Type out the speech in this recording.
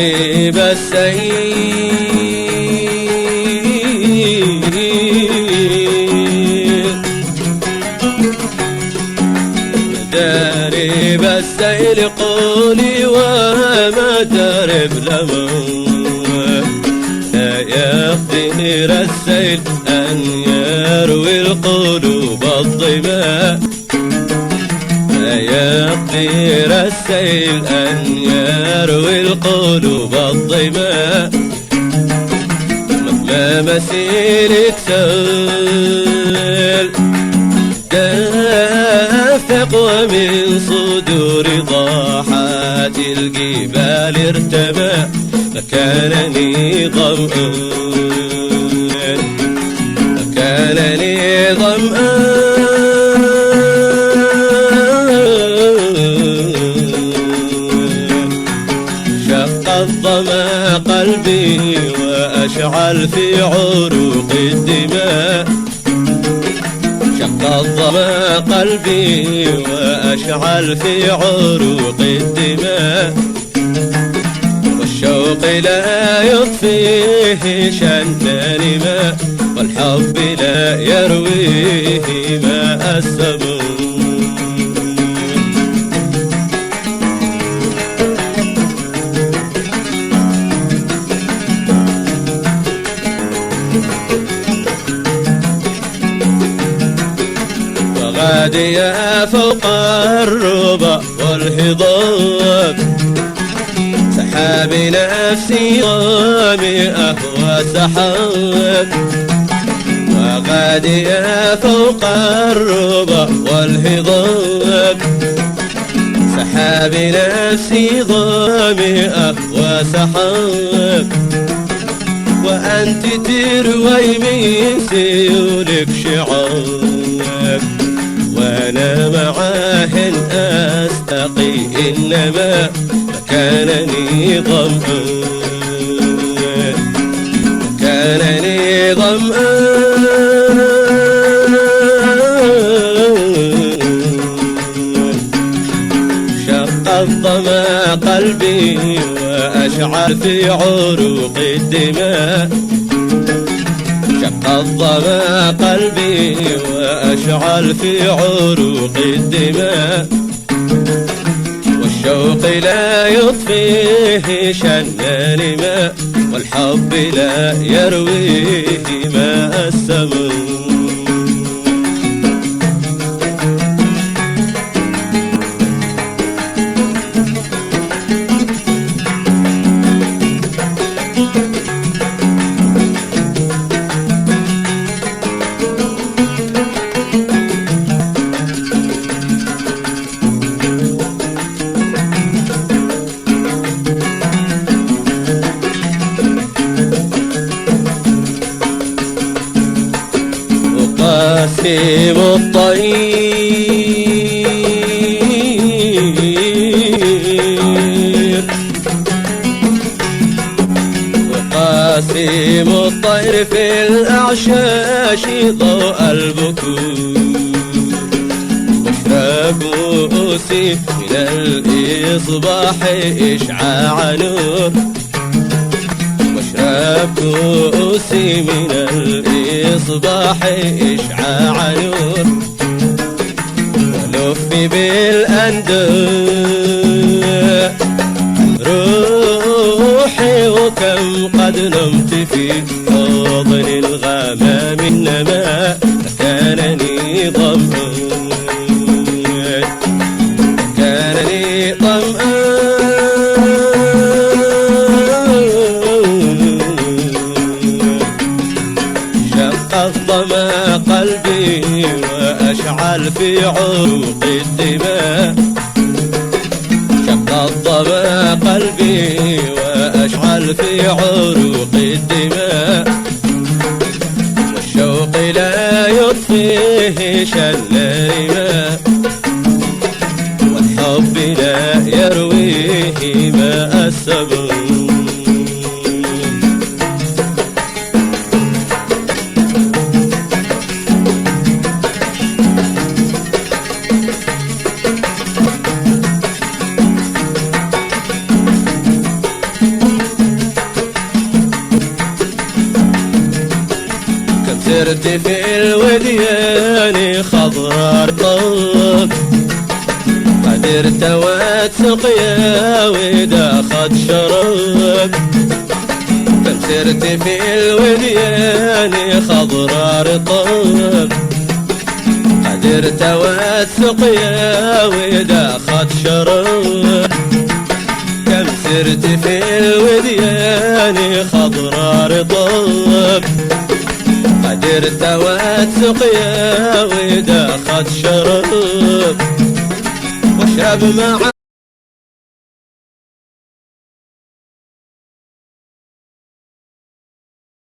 درب السيل درب السيل قولي وما درب لمن لا يقدر السيل أن يروي القلوب الظما لا يقدر السيل أن يروي القلوب الظما مهما مسيرك سال دافق ومن صدور ضاحات الجبال ارتمى فكانني ظمآن فكانني ظمآن شق الظما قلبي وأشعل في عروق الدماء شق الظما قلبي وأشعل في عروق الدماء والشوق لا يطفيه شنان ماء والحب لا يرويه ماء السموم وغاديا فوق الربا والهضاب سحاب نفسي ومئة وسحاب وغاديا فوق الربا والهضاب سحاب نفسي ظامئة وسحاب وأنت تروي من سيولك شعاب وأنا معاه أستقي إنما فكانني ظمآن فكانني ظمآن شق الظما قلبي وأشعل في عروق الدماء شق الظما قلبي وأشعل في عروق الدماء والشوق لا يطفيه شنان ماء والحب لا يرويه ماء السموم قاسم الطير وقاسم الطير في الأعشاش ضوء البكور واشرب مؤسي من الإصباح إشعاع نور واشرب كؤوسي من الإصباح إشعاع نور ولفي بالأنداء روحي وكم قد نمت في حضن الغمام النماء فكانني ظمآن فكانني ظمآن الظما قلبي وأشعل في عروق الدماء شق الظما قلبي وأشعل في عروق الدماء والشوق لا يطفيه شنان ماء والحب لا يرويه ماء السموم سرت في الوديان خضرار طب قدرت واتسقيا وإذا خد شرب سرت في الوديان خضرار طب قدرت واتسقيا وإذا خد شرب كم سرت في الوديان خضرار طب قدرت واتسقيا وإذا خد شرب واشرب مع